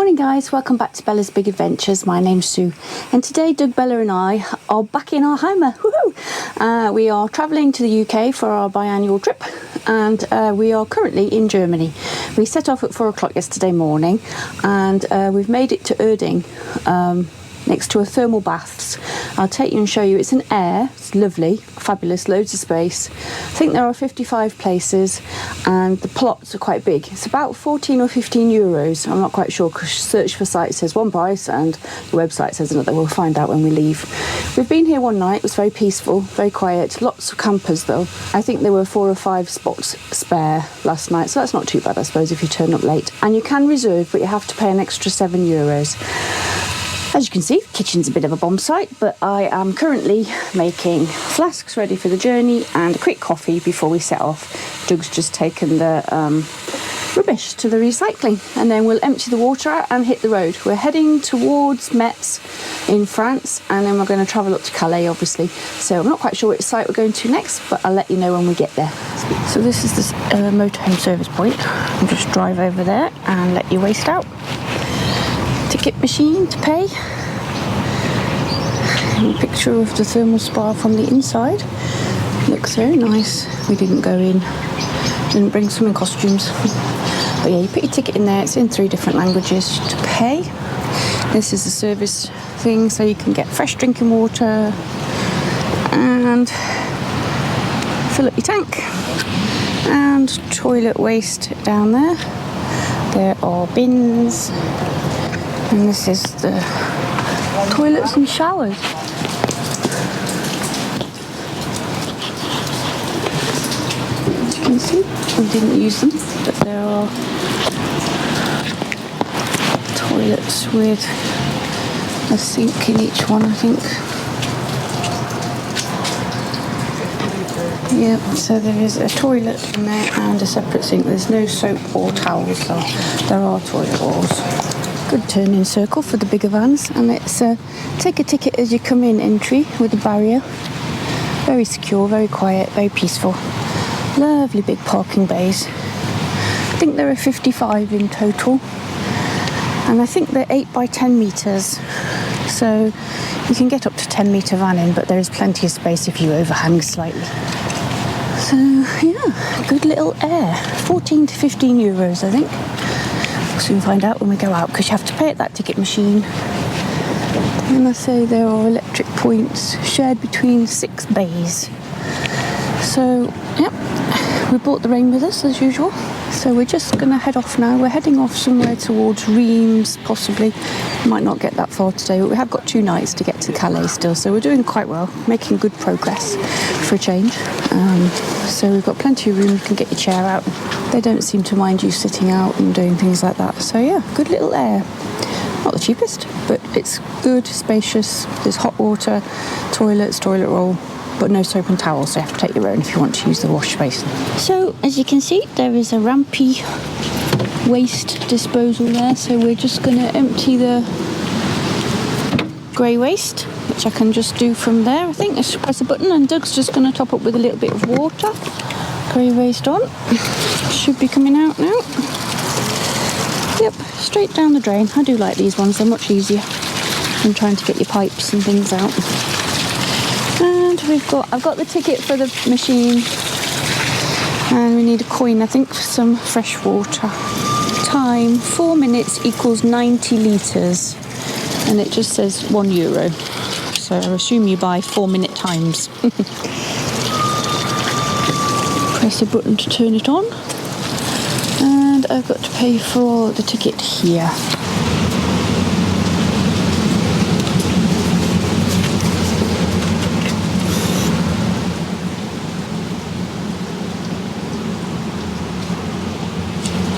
Morning guys, welcome back to Bella's Big Adventures. My name's Sue and today Doug, Bella and I are back in our Hymer. Woohoo! We are travelling to the UK for our biannual trip and we are currently in Germany. We set off at 4 o'clock yesterday morning and we've made it to Erding, next to a thermal baths. I'll take you and show you. It's an Aire, it's lovely, fabulous, loads of space. I think there are 55 places and the plots are quite big. It's about 14 or 15 euros. I'm not quite sure because search for site says one price and the website says another. We'll find out when we leave. We've been here one night. It was very peaceful, very quiet. Lots of campers though. I think there were 4 or 5 spots spare last night, so that's not too bad I suppose if you turn up late. And you can reserve, but you have to pay an extra 7 euros. As you can see, the kitchen's a bit of a bomb site, but I am currently making flasks ready for the journey and a quick coffee before we set off. Doug's just taken the rubbish to the recycling and then we'll empty the water out and hit the road. We're heading towards Metz in France and then we're going to travel up to Calais obviously. So I'm not quite sure which site we're going to next, but I'll let you know when we get there. So this is the motorhome service point. I'll just drive over there and let you waste out. Ticket machine to pay. And a picture of the thermal spa from the inside. Looks very nice. We didn't go in. Didn't bring swimming costumes. But yeah, you put your ticket in there. It's in 3 different languages to pay. This is the service thing, so you can get fresh drinking water and fill up your tank. And toilet waste down there. There are bins. And this is the toilets and showers. As you can see, we didn't use them, but there are toilets with a sink in each one, I think. Yeah, so there is a toilet in there and a separate sink. There's no soap or towels though. There are toilet rolls. Good turning circle for the bigger vans, and it's take a ticket as you come in entry with a barrier. Very secure, very quiet, very peaceful. Lovely big parking bays. I think there are 55 in total, and I think they're 8 by 10 metres. So you can get up to 10 metre van in, but there is plenty of space if you overhang slightly. So yeah, good little Aire. 14 to 15 euros I think. Soon find out when we go out because you have to pay at that ticket machine. And I say there are electric points shared between 6 bays. So yeah, we brought the rain with us as usual, so we're just gonna head off now. We're heading off somewhere towards Reims possibly. Might not get that far today, but we have got 2 nights to get to Calais still, so we're doing quite well, making good progress for a change. So we've got plenty of room. You can get your chair out. They don't seem to mind you sitting out and doing things like that. So yeah, good little Aire. Not the cheapest, but it's good, spacious. There's hot water, toilets, toilet roll, but no soap and towels, so you have to take your own if you want to use the wash basin. So as you can see, there is a rampy waste disposal there, so we're just going to empty the grey waste, which I can just do from there. I think just press a button and Doug's just going to top up with a little bit of water. Grey waste on. Should be coming out now. Yep, straight down the drain. I do like these ones, they're much easier than trying to get your pipes and things out. And I've got the ticket for the machine, and we need a coin I think for some fresh water. Time 4 minutes equals 90 litres, and it just says €1, so I assume you buy 4-minute times. Press a button to turn it on, and I've got to pay for the ticket here.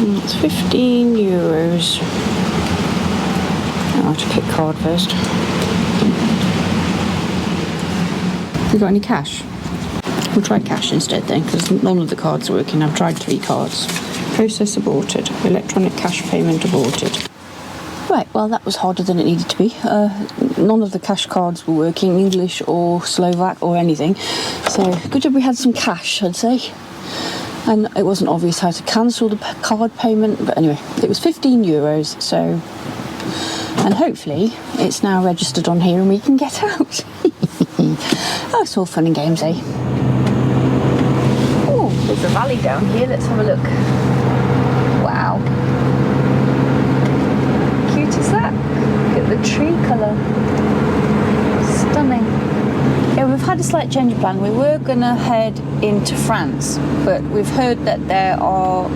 And that's 15 euros. I'll have to pick card first. Have you got any cash? We'll try cash instead then, because none of the cards are working. I've tried 3 cards. Process aborted. Electronic cash payment aborted. Right, well that was harder than it needed to be. None of the cash cards were working, English or Slovak or anything. So good job we had some cash, I'd say. And it wasn't obvious how to cancel the card payment, but anyway, it was 15 euros, so And hopefully it's now registered on here and we can get out. Oh, it's all fun and games, eh? Oh, there's a valley down here. Let's have a look. Wow. Cute is that? Look at the tree colour. Stunning. Yeah, we've had a slight change of plan. We were going to head into France, but we've heard that there are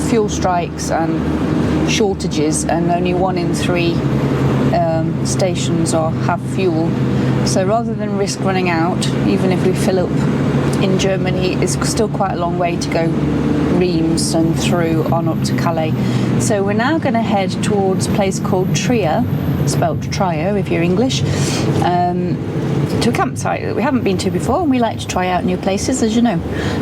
fuel strikes and shortages, and only 1 in 3 stations have fuel. So rather than risk running out, even if we fill up in Germany, it's still quite a long way to go Reims and through on up to Calais. So we're now going to head towards a place called Trier, spelled Trio if you're English, to a campsite that we haven't been to before, and we like to try out new places, as you know.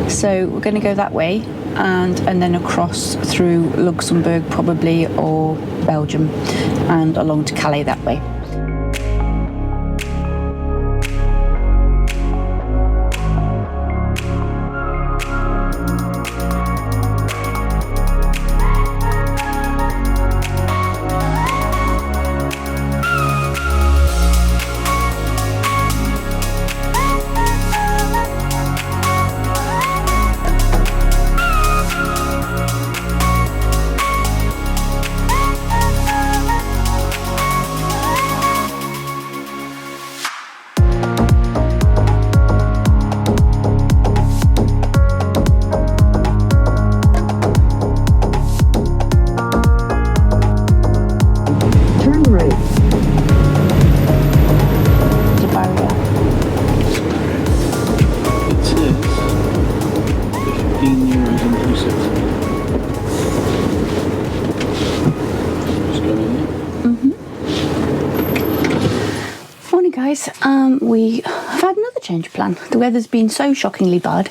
So we're going to go that way and then across through Luxembourg probably, or Belgium, and along to Calais that way. We have had another change of plan. The weather's been so shockingly bad.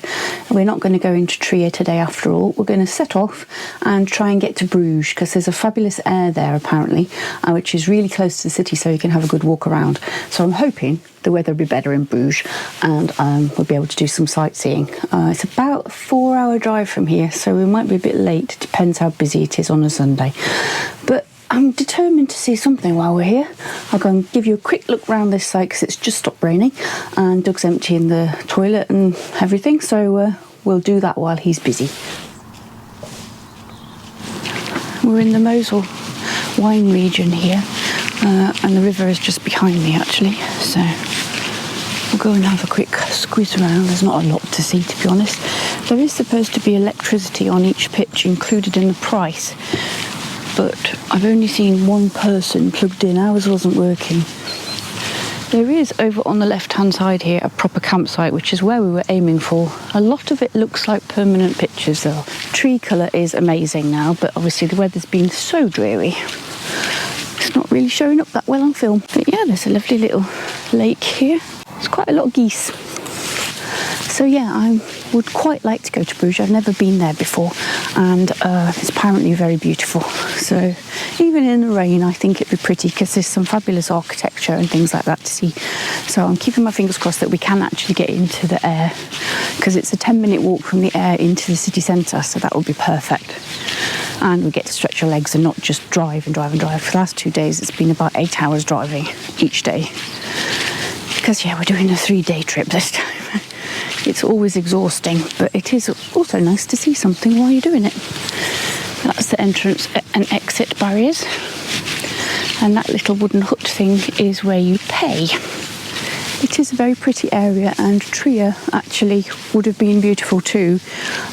We're not going to go into Trier today after all. We're going to set off and try and get to Brugge, because there's a fabulous Aire there apparently, which is really close to the city, so you can have a good walk around. So I'm hoping the weather will be better in Brugge and we'll be able to do some sightseeing. It's about a 4-hour drive from here, so we might be a bit late. It depends how busy it is on a Sunday. But I'm determined to see something while we're here. I'll go and give you a quick look round this side because it's just stopped raining and Doug's emptying the toilet and everything, so we'll do that while he's busy. We're in the Moselle wine region here, and the river is just behind me actually, so we'll go and have a quick squeeze around. There's not a lot to see, to be honest. There is supposed to be electricity on each pitch included in the price, but I've only seen one person plugged in. Ours wasn't working. There is, over on the left-hand side here, a proper campsite, which is where we were aiming for. A lot of it looks like permanent pictures, though. Tree colour is amazing now, but obviously the weather's been so dreary. It's not really showing up that well on film. But yeah, there's a lovely little lake here. There's quite a lot of geese. So yeah, I would quite like to go to Brugge. I've never been there before, and it's apparently very beautiful. So even in the rain, I think it'd be pretty, because there's some fabulous architecture and things like that to see. So I'm keeping my fingers crossed that we can actually get into the Aire, because it's a 10-minute walk from the Aire into the city centre, so that would be perfect. And we get to stretch our legs and not just drive and drive and drive. For the last 2 days, it's been about 8 hours driving each day. Because yeah, we're doing a 3-day trip this time. It's always exhausting, but it is also nice to see something while you're doing it. That's the entrance and exit barriers. And that little wooden hut thing is where you pay. It is a very pretty area, and Trier actually would have been beautiful too.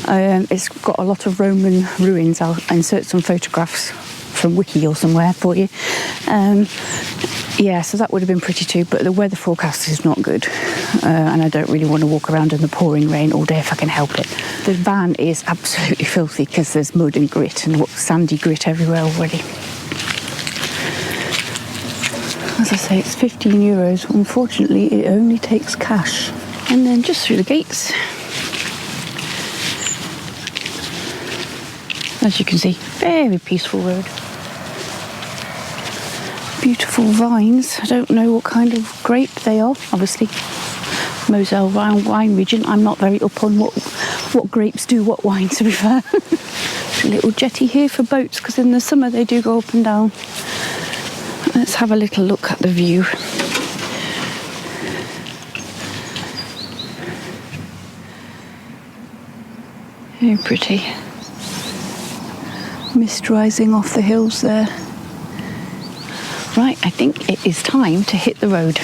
It's got a lot of Roman ruins. I'll insert some photographs from Wiki or somewhere for you. Yeah, so that would have been pretty too, but the weather forecast is not good, and I don't really want to walk around in the pouring rain all day if I can help it. The van is absolutely filthy because there's mud and grit and sandy grit everywhere already. As I say, it's €15. Unfortunately, it only takes cash. And then just through the gates. As you can see, very peaceful road. Beautiful vines. I don't know what kind of grape they are. Obviously, Moselle wine region. I'm not very up on what grapes do what wine, to be fair. A little jetty here for boats, because in the summer they do go up and down. Let's have a little look at the view. Very pretty. Mist rising off the hills there. Right, I think it is time to hit the road.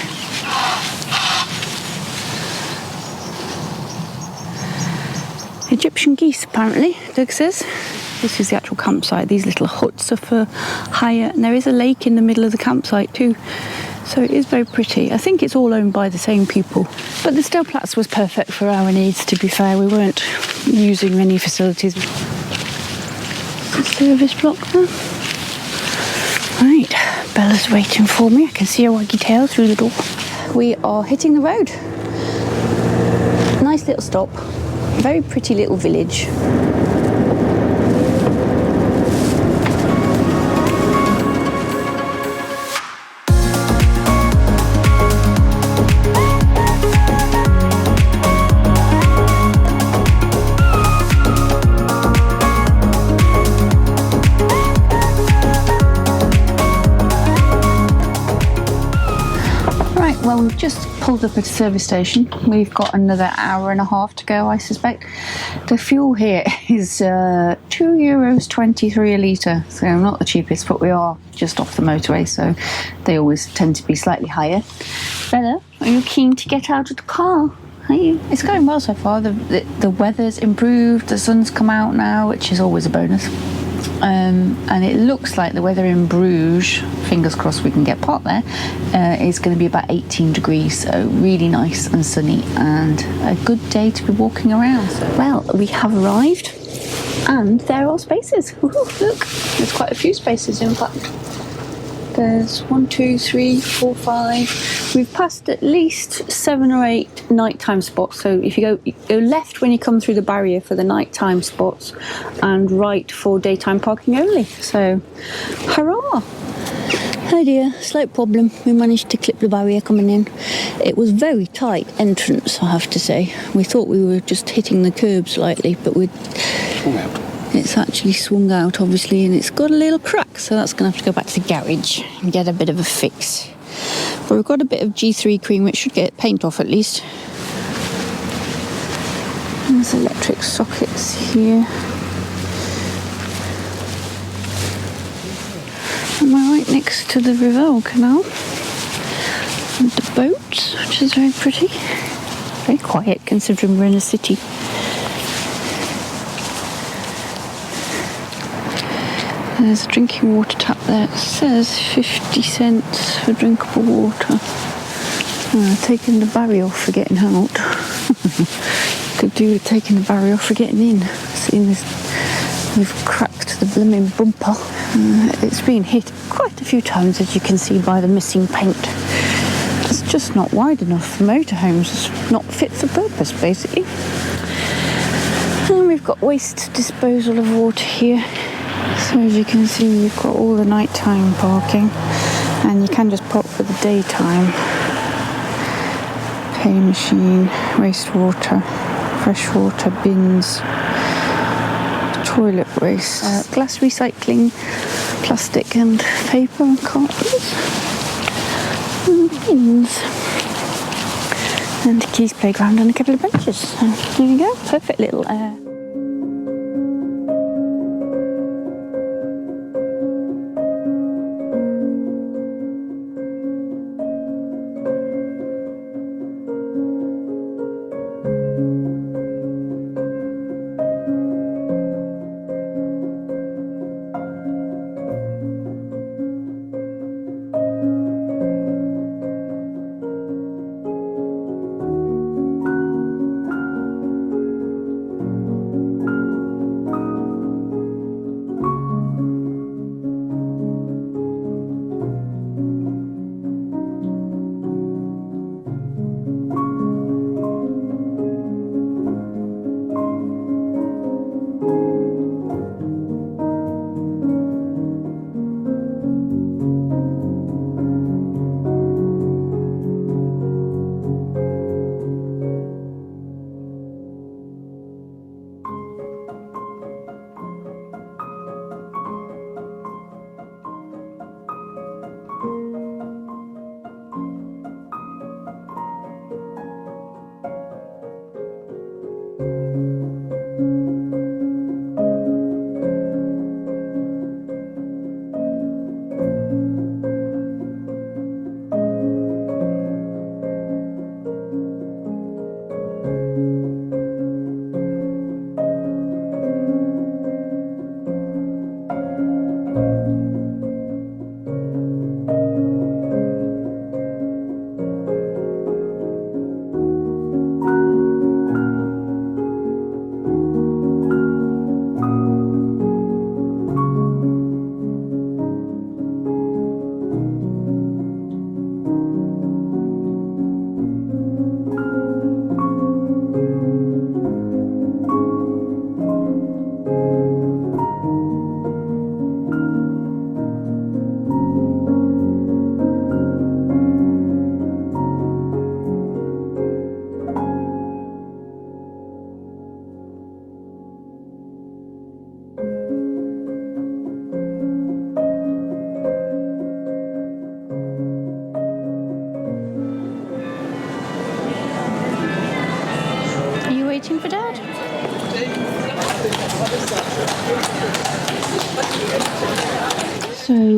Egyptian geese, apparently, Doug says. This is the actual campsite. These little huts are for hire, and there is a lake in the middle of the campsite too. So it is very pretty. I think it's all owned by the same people. But the stellplatz was perfect for our needs, to be fair. We weren't using many facilities. The service block now. Right, Bella's waiting for me. I can see her waggy tail through the door. We are hitting the road. Nice little stop. Very pretty little village. Well, we've just pulled up at a service station. We've got another hour and a half to go, I suspect. The fuel here is €2.23 a litre, so not the cheapest, but we are just off the motorway, so they always tend to be slightly higher. Bella, are you keen to get out of the car? Are you? It's going well so far. The weather's improved, the sun's come out now, which is always a bonus. And it looks like the weather in Bruges, fingers crossed we can get parked there, is going to be about 18 degrees, so really nice and sunny and a good day to be walking around. So. Well, we have arrived and there are spaces. Ooh, look, there's quite a few spaces in fact. There's 1, 2, 3, 4, 5. We've passed at least 7 or 8 nighttime spots. So if you go left when you come through the barrier for the nighttime spots, and right for daytime parking only. So, hurrah! Oh dear, slight problem. We managed to clip the barrier coming in. It was very tight entrance, I have to say. We thought we were just hitting the curb slightly, but it's actually swung out, obviously, and it's got a little crack, so that's going to have to go back to the garage and get a bit of a fix. But we've got a bit of G3 cream, which should get paint off at least. There's electric sockets here. Am I right next to the Rivel Canal? And the boats, which is very pretty. Very quiet, considering we're in a city. There's a drinking water tap there. It says 50 cents for drinkable water. Taking the barrier off for getting out. Could do with taking the barrier off for getting in. Seeing this, we've cracked the blooming bumper. It's been hit quite a few times, as you can see by the missing paint. It's just not wide enough for motorhomes. It's not fit for purpose, basically. And we've got waste disposal of water here. So as you can see, you've got all the nighttime parking, and you can just park for the daytime. Pay machine, wastewater, freshwater bins, toilet waste, glass recycling, plastic and paper and cartons, and bins. And Keys playground and a couple of benches. So there you go, perfect little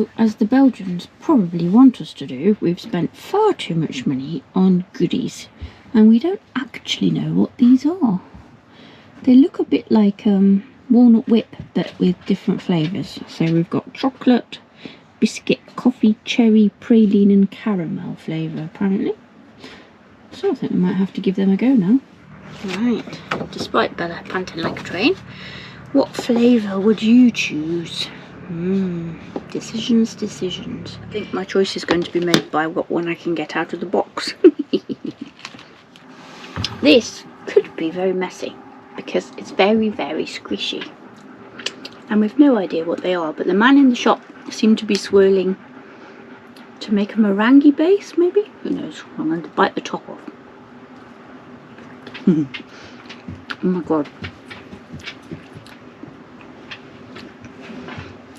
So, as the Belgians probably want us to do, we've spent far too much money on goodies, and we don't actually know what these are. They look a bit like walnut whip, but with different flavours. So we've got chocolate, biscuit, coffee, cherry, praline and caramel flavour apparently. So I think we might have to give them a go now. Right, despite Bella panting like a train, what flavour would you choose? Decisions. I think my choice is going to be made by what one I can get out of the box. This could be very messy because it's very, very squishy. And we've no idea what they are, but the man in the shop seemed to be swirling to make a meringue base, maybe? Who knows? I'm going to bite the top off. Oh my god.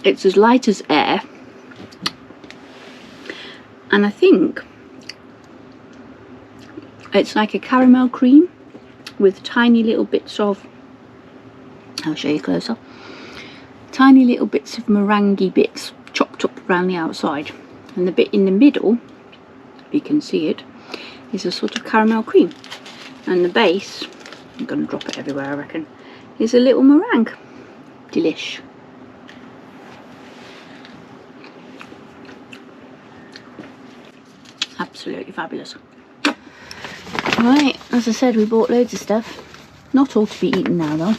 It's as light as air. And I think it's like a caramel cream with tiny little bits of, I'll show you closer, tiny little bits of meringue bits chopped up around the outside, and the bit in the middle, if you can see it, is a sort of caramel cream, and the base, I'm going to drop it everywhere I reckon, is a little meringue. Delish. Absolutely fabulous. Right, as I said, we bought loads of stuff. Not all to be eaten now though.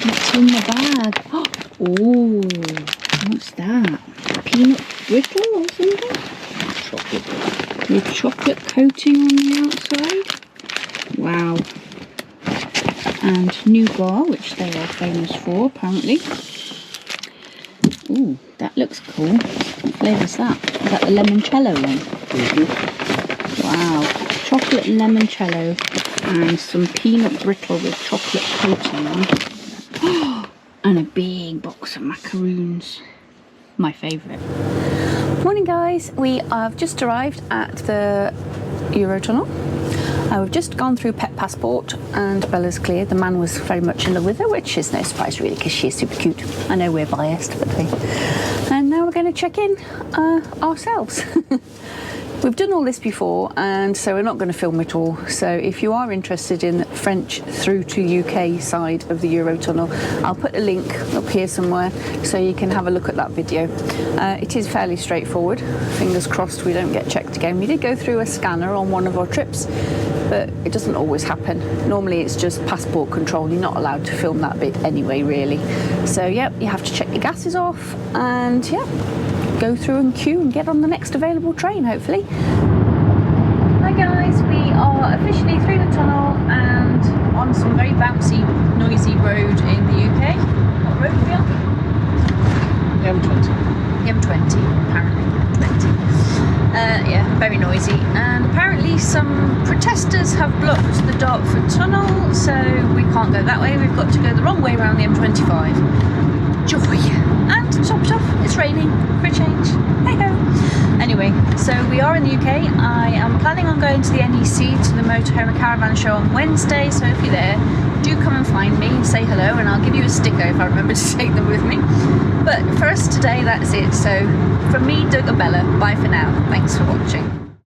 What's in the bag? Oh, what's that? Peanut brittle or something? Chocolate. With chocolate coating on the outside. Wow. And nougat, which they are famous for apparently. Ooh, that looks cool. What flavour's that? Is that the limoncello one? Wow. Chocolate limoncello and some peanut brittle with chocolate coating on. And a big box of macaroons. My favourite. Morning guys, we have just arrived at the Eurotunnel. We've just gone through pet passport and Bella's cleared. The man was very much in love with her, which is no surprise really because she's super cute. I know we're biased, but and now we're going to check in ourselves. We've done all this before, and so we're not going to film it all. So if you are interested in French through to UK side of the Eurotunnel, I'll put a link up here somewhere so you can have a look at that video. It is fairly straightforward. Fingers crossed we don't get checked again. We did go through a scanner on one of our trips, but it doesn't always happen. Normally it's just passport control. You're not allowed to film that bit anyway, really. So yeah, you have to check your gases off and yeah, go through and queue and get on the next available train, hopefully. Hi guys, we are officially through the tunnel and on some very bouncy, noisy road in the UK. What road are we on? The M20. The M20, apparently. M20. Yeah, very noisy. And apparently some protesters have blocked the Dartford tunnel, so we can't go that way. We've got to go the wrong way around the M25. Joy! And topped off, it's raining for a change. Hey ho! Anyway, so we are in the UK. I am planning on going to the NEC to the Motorhome and Caravan show on Wednesday, so if you're there, do come and find me and say hello, and I'll give you a sticker if I remember to take them with me. But for us today, that's it. So from me, Doug and Bella, bye for now. Thanks for watching.